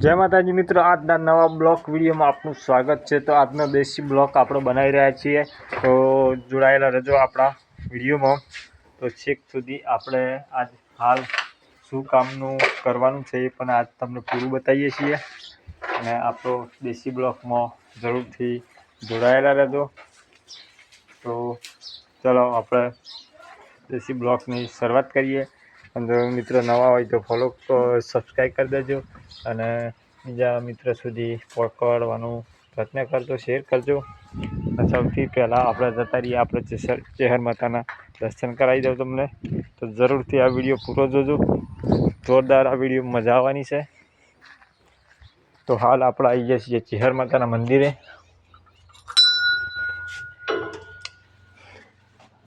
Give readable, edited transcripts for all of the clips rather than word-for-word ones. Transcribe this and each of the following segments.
जय माताजी मित्रों, આજના નવા બ્લોક વિડીયોમાં આપનું સ્વાગત છે। તો આજનો દેશી બ્લોક આપણે બનાવી રહ્યા છીએ, તો જોડાયેલા રહેજો આપણા વિડીયોમાં। તો છેક સુધી આપણે આજ હાલ શું કામનું કરવાનું છે એ પણ આજ તમને પૂરું બતાવીએ છીએ, અને આપણો દેશી બ્લોકમાં જરૂરથી જોડાયેલા રહેજો। તો ચલો આપણે દેશી બ્લોકની શરૂઆત કરીએ। અને મિત્રો નવા હોય તો ફોલો સબસ્ક્રાઈબ કરી દેજો, અને બીજા મિત્ર સુધી પહોંચાડવાનો પ્રયત્ન કરજો, શેર કરજો। સૌથી પહેલાં આપણે જતા રહીએ આપણે ચેહર માતાના દર્શન કરાવી દઉં તમને। તો જરૂરથી આ વિડીયો પૂરો જોજો, જોરદાર આ વિડીયો મજા આવવાની છે। તો હાલ આપણે આવી ગયા છીએ ચેહર માતાના મંદિરે।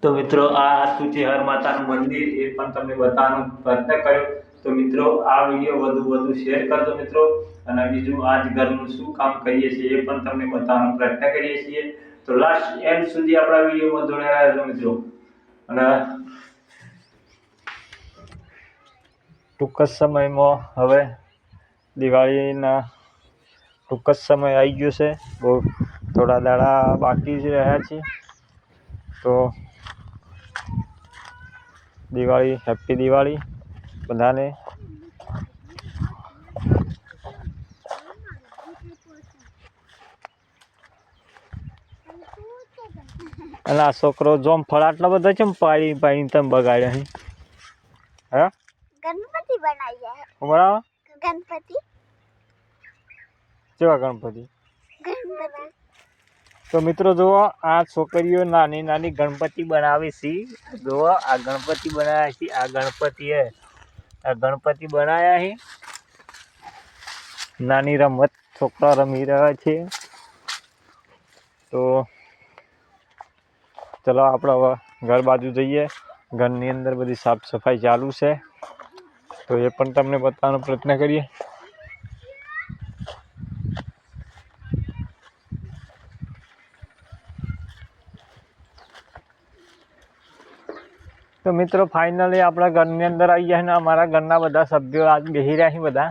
તો મિત્રો આ હતું ચેહર માતાનું મંદિર, એ પણ તમને બતાવવાનો પ્રયત્ન કર્યો। તો મિત્રો આ વિડીયો વધુ શેર કરજો મિત્રો, અને બીજું આજ ઘરનું શું કામ કરીએ છીએ એ પણ તમને બતાવવાનો પ્રયત્ન કરીએ છીએ। તો લાસ્ટ એન્ડ સુધી આપણા વિડીયોમાં જોડાયેલા રહેજો મિત્રો। અને ટૂંક જ સમયમાં હવે દિવાળીના ટૂંક જ સમય આવી ગયો છે, બહુ થોડા દાડા બાકી જ રહ્યા છે। તો દિવાળી, હેપી દિવાળી બધાને। અને આ છોકરો જોમફળ આટલા બધા કેમ પાડી તમે બગાડ્યા છે? હે ગણપતિ બનાવ્યા હે। બરાબર, ગણપતિ કેવા ગણપતિ? ગણપતિ તો મિત્રો જુઓ, આ છોકરીઓ નાની નાની ગણપતિ બનાવે છે। જુઓ આ ગણપતિ બનાવ્યા છે, આ ગણપતિ બનાવ્યા છે। નાની રમત છોકરા રમી રહ્યા છે। તો ચલો આપણે હવે ઘર બાજુ જઈએ। ઘરની અંદર બધી સાફ સફાઈ ચાલુ છે, તો એ પણ તમને બતાવવાનો પ્રયત્ન કરીએ। તો મિત્રો ફાઇનલી આપણા ઘરની અંદર આવી ગયા છે, ને અમારા ઘરના બધા સભ્યો આજ બેસી રહ્યા છે, બધા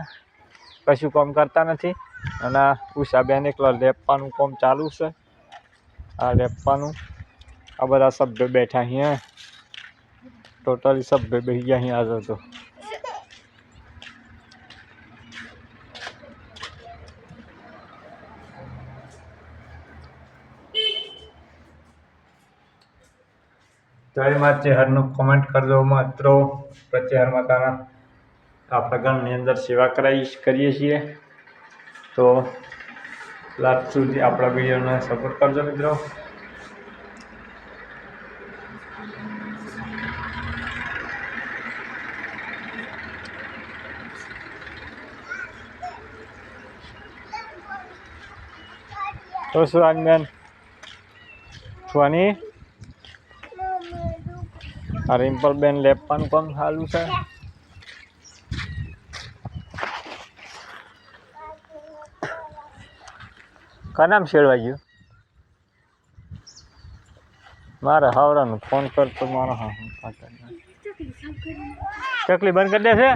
કશું કામ કરતા નથી। અને ઉષાબેન એકલા લેપવાનું કામ ચાલુ છે, આ લેપવાનું। આ બધા સભ્યો બેઠા અહીંયા, ટોટલી સભ્યો બેસી ગયા અહીંયા આગળ। તો એ માં ચેહરનું કોમેન્ટ કરજો મિત્રો। ચેહર માતાના આપણા ઘરની અંદર સેવા કરીએ છીએ, તો લાસ્ટ સુધી આપણા વિડીયોને સપોર્ટ કરજો મિત્રો। તો સુરાજબેન સુવાની આ રિમ્પલબેન લેપવાનું કામ ચાલુ છે। કા નામ શેડવાઈ ગયું? મારે હાવરાનું ફોન કરતો મારા હા ચકલી બંધ કરી દેશે।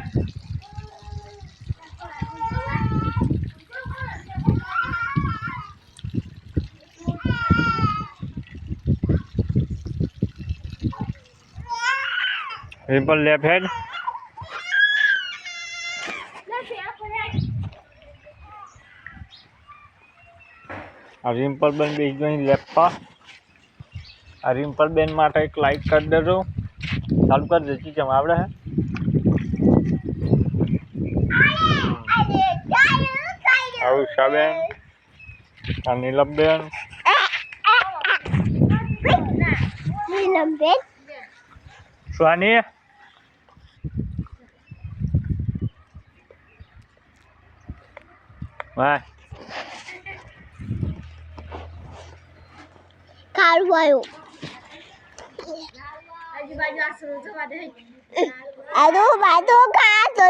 રિમ્પલ લેફ્ટ હેડ, આ રિમ્પલ બેન બેસી ગઈ લેપમાં। આ રિમ્પલ બેન માટે એક લાઈક કરી દેજો, ચાલુ કરી દેજો, કેમ આવડે હે? આ ઉષાબેન, આ નીલમબેન, સુહાની, વાહ ખારું આવ્યું। આજુબાજુ ખા દો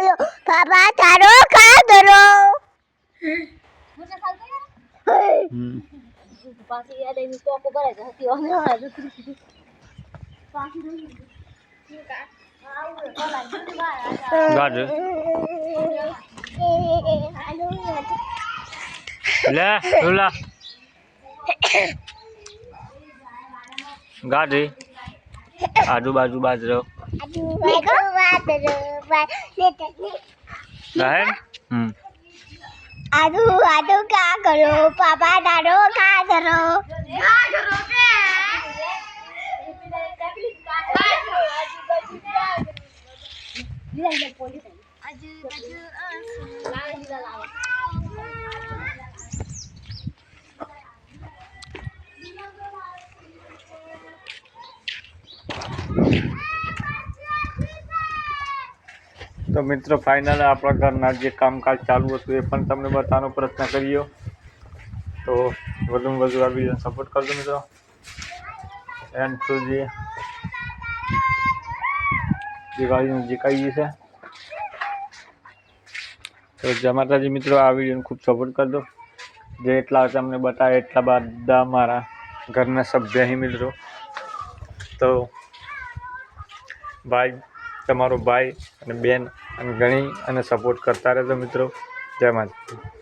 બાબા, તારો ખા દો। પાછી યાદ આવી તો કરાય તો હતી અમે ગાજર લે લુલા ગાડી આજુબાજુ બાજરો ગાહેર આદુ આદુ કા કરો પાપા દાડો કા કરો તો મિત્રો ફાઇનલ આપણા ઘરના જે કામકાજ ચાલુ હતું એ પણ તમને બતાવવાનો પ્રયત્ન કર્યો. તો વધુમાં વધુ આ વિડીયોને સપોર્ટ કરજો મિત્રો. એન્ડ સુધી દિવાળીનું જે કહીએ છે તો જય માતાજી મિત્રો. આ વિડીયોને ખૂબ સપોર્ટ કરજો. જેટલા તમને બતાવે એટલા બધા મારા ઘરના સભ્ય અહીં મિત્રો. તો ભાઈ તમારો ભાઈ અને બેન અને ઘણી અને સપોર્ટ કરતા રહેજો મિત્રો. જય માતાજી.